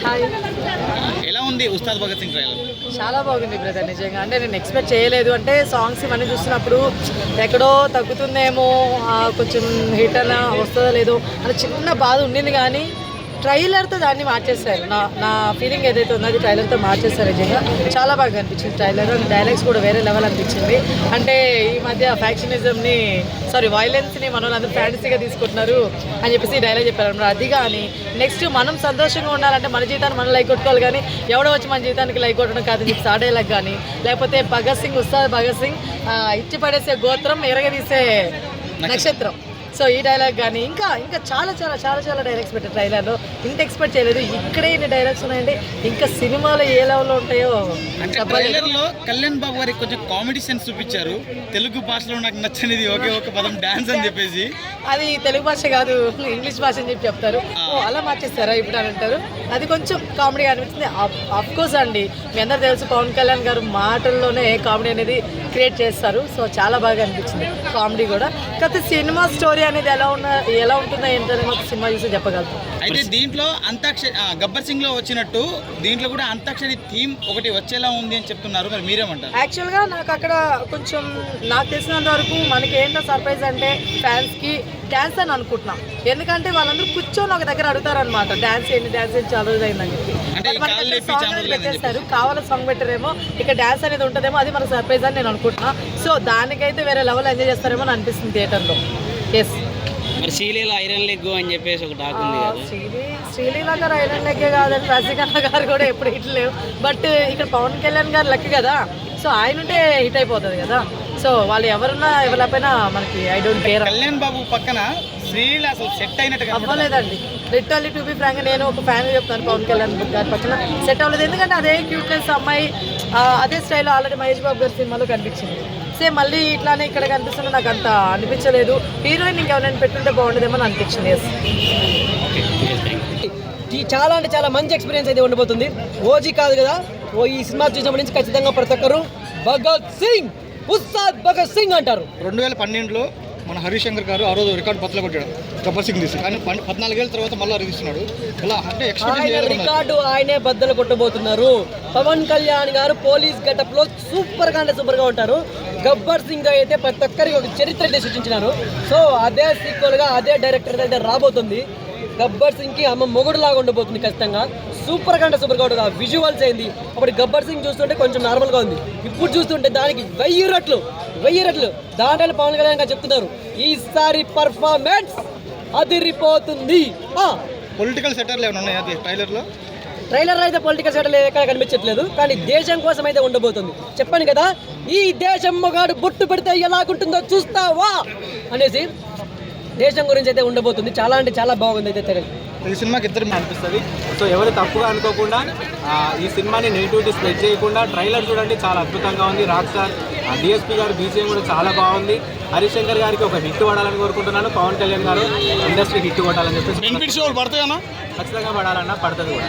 Hi. ఎలా ఉంది Ustaad Bhagat Singh trailer? చాలా బాగుంది బ్రదర్, నిజంగా. అంటే నేను ఎక్స్పెక్ట్ చేయలేదు. అంటే సాంగ్స్ ఇవన్నీ చూసినప్పుడు ఎక్కడో తగ్గుతుందేమో, కొంచెం హిట్ అలా వస్తుందో లేదో అని చిన్న బాధ ఉండింది. కానీ ట్రైలర్తో దాన్ని మార్చేస్తారు. నా ఫీలింగ్ ఏదైతే ఉందో అది ట్రైలర్తో మార్చేస్తారు. నిజంగా చాలా బాగా అనిపించింది ట్రైలర్. డైలాగ్స్ కూడా వేరే లెవెల్ అనిపించింది. అంటే ఈ మధ్య ఫ్యాక్షనిజంని వైలెన్స్ని మన వాళ్ళందరూ ఫ్యాంటసీగా తీసుకుంటున్నారు అని చెప్పేసి డైలాగ్ చెప్పారు అన్నమాట. అది కానీ నెక్స్ట్ మనం సంతోషంగా ఉండాలంటే మన జీవితాన్ని మనం లైక్ కొట్టుకోవాలి, కానీ ఎవడో వచ్చి మన జీవితానికి లైక్ కొట్టడం కాదని చెప్పి ఆ డైలాగ్ కానీ, లేకపోతే భగత్ సింగ్ ఉస్తాద్ భగత్ సింగ్ ఇచ్చి పడేసే గోత్రం ఎరగదీసే నక్షత్రం. సో ఈ డైలాగ్ కానీ ఇంకా ఇంకా చాలా చాలా చాలా చాలా డైలాగ్స్ పెట్టారు ట్రైలర్లో. ఇంత ఎక్స్పెక్ట్ చేయలేదు. ఇక్కడే ఇన్ని డైలాగ్స్ ఉన్నాయంటే ఇంకా సినిమాలో ఏ లెవెల్లో ఉంటాయో. ట్రైలర్లో కళ్యాణ్ బాబు గారికి కొంచెం కామెడీ సెన్స్ చూపించారు. తెలుగు భాషలో నాకు నచ్చనిది ఒకే ఒక పదం డాన్స్ అని చెప్పేసి. అది తెలుగు భాష కాదు, ఇంగ్లీష్ భాష అని చెప్పి చెప్తారు. అలా మార్చేస్తారా ఇప్పుడు అని అంటారు. అది కొంచెం కామెడీ అనిపిస్తుంది. అఫ్కోర్స్ అండి, మీ అందరూ తెలుసు పవన్ కళ్యాణ్ గారు మాటల్లోనే కామెడీ అనేది క్రియేట్ చేస్తారు. సో చాలా బాగా అనిపించింది కామెడీ కూడా. కాకపోతే సినిమా స్టోరీ అనేది ఎలా ఉంటుందో ఏంటనే ఒక సినిమా చూసి చెప్పగలుగుతాం. అయితే దీంట్లో అంతాక్షరి గబ్బర్ సింగ్ లో వచ్చినట్టు దీంట్లో కూడా అంతాక్షరి థీమ్ ఒకటి వచ్చేలా ఉంది అని చెప్తున్నారు. మరి మీరేమంటారు? యాక్చువల్గా నాకు అక్కడ కొంచెం నాకు తెలిసినంత వరకు మనకి ఏంటో సర్ప్రైజ్ అంటే ఫ్యాన్స్కి డ్యాన్స్ అని అనుకుంటున్నాం. ఎందుకంటే వాళ్ళందరూ కూర్చొని ఒక దగ్గర అడుగుతారు అనమాట, డ్యాన్స్ ఏంటి చాలా రోజు అయిందని చెప్పి పెట్టేస్తారు. కావాలని సాంగ్ పెట్టారేమో, ఇక డ్యాన్స్ అనేది ఉంటుందేమో, అది మనకు సర్ప్రైజ్ అని నేను అనుకుంటున్నా. సో దానికైతే వేరే లెవెల్ ఎంజాయ్ చేస్తారేమో అని అనిపిస్తుంది థియేటర్లో. ఎస్. మరి శ్రీలీల ఐరన్ లెగ్ అని చెప్పేసి ఒక టాక్ ఉంది కదా. శ్రీలీల గారు ఐరన్ లెగ్ కాదని రసికన్న గారు కూడా ఎప్పుడు హిట్ లేవు. బట్ ఇక్కడ పవన్ కళ్యాణ్ గారు లెక్క కదా, సో ఆయన ఉంటే హిట్ అయిపోతుంది కదా. సో వాళ్ళు ఎవరున్నా ఎవరిపైనా మనకి I don't care. Kalyan Babu పక్కన శ్రీలీల అసలు సెట్ అయినట్టు అవ్వలేదండి. లిటరల్లీ టు బి ఫ్రాంక్, నేను ఒక ఫ్యాన్ చెప్తాను పవన్ కళ్యాణ్ గారి పక్కన సెట్ అవ్వలేదు. ఎందుకంటే అదే క్యూట్నెస్ అమ్మాయి అదే స్టైల్లో ఆల్రెడీ మహేష్ బాబు గారి సినిమాలో కనిపించింది. సేమ్ మళ్ళీ ఇట్లానే ఇక్కడ కనిపిస్తుంటే నాకు అంత అనిపించలేదు. హీరోయిన్ ఇంకెవరైనా పెట్టుంటే బాగుండేదేమో అని అనిపించింది. చాలా అంటే చాలా మంచి ఎక్స్పీరియన్స్ అయితే ఉండబోతుంది. ఓజీ కాదు కదా, ఈ సినిమా చూసినప్పటి నుంచి ఖచ్చితంగా ప్రతి ఒక్కరు భగత్ సింగ్ ఉస్తాద్ భగత్ సింగ్ అంటారు. 2012లో మన హరిశంకర్ గారు ఆ రోజు రికార్డు బద్దలు కొట్టాడు గబ్బర్ సింగ్ తీసి. కానీ 14 ఏళ్ళ తర్వాత మళ్ళీ రిలీస్తున్నాడు. ఇలా అంటే రికార్డు ఆయనే బద్దలు కొట్టబోతున్నారు. పవన్ కళ్యాణ్ గారు పోలీస్ గెటప్ లో సూపర్ గా అంటే సూపర్ గా ఉంటారు. గబ్బర్ సింగ్ అయితే ప్రతి ఒక్కరికి ఒక చరిత్ర అయితే సృష్టించినారు. సో అదే సీక్వెల్ గా అదే డైరెక్టర్ అయితే రాబోతుంది. గబ్బర్ సింగ్ కి అమ్మ మొగుడు లాగా ఉండబోతుంది ఖచ్చితంగా. సూపర్ గా అంటే సూపర్ గా ఉంటుంది. విజువల్స్ అయింది అప్పుడు గబ్బర్ సింగ్ చూస్తుంటే కొంచెం నార్మల్ గా ఉంది, ఇప్పుడు చూస్తుంటే దానికి 1000 రెట్లు దాంట్లో పవన్ కళ్యాణ్ గారు చెప్తున్నారు ఈసారి పర్ఫార్మెన్స్ అదిరిపోతుంది. పొలిటికల్ సెటర్లు ఏమైనా ఉన్నాయా ట్రైలర్ అయితే పొలిటికల్ సెటర్లు ఎక్కడ కనిపించట్లేదు, కానీ దేశం కోసం అయితే ఉండబోతుంది. చెప్పాను కదా, ఈ దేశం మొగాడు బొట్టు పెడితే ఎలాగుంటుందో చూస్తావా అనేసి దేశం గురించి అయితే ఉండబోతుంది. చాలా అంటే చాలా బాగుంది అయితే ఈ సినిమాకి ఇద్దరు అనిపిస్తుంది. సో ఎవరు తప్పుగా అనుకోకుండా ఈ సినిమాని నెగిటివిటీ స్ప్రెడ్ చేయకుండా ట్రైలర్ చూడండి, చాలా అద్భుతంగా ఉంది. రాక్ స్టార్ డిఎస్పీ గారు బీజిఎం కూడా చాలా బాగుంది. హరిశంకర్ గారికి ఒక హిట్ పడాలని కోరుకుంటున్నాను. పవన్ కళ్యాణ్ గారు ఇండస్ట్రీ హిట్ కొట్టాలని చెప్పేసి పడతాయన్నా, ఖచ్చితంగా పడాలన్నా పడుతుంది కూడా.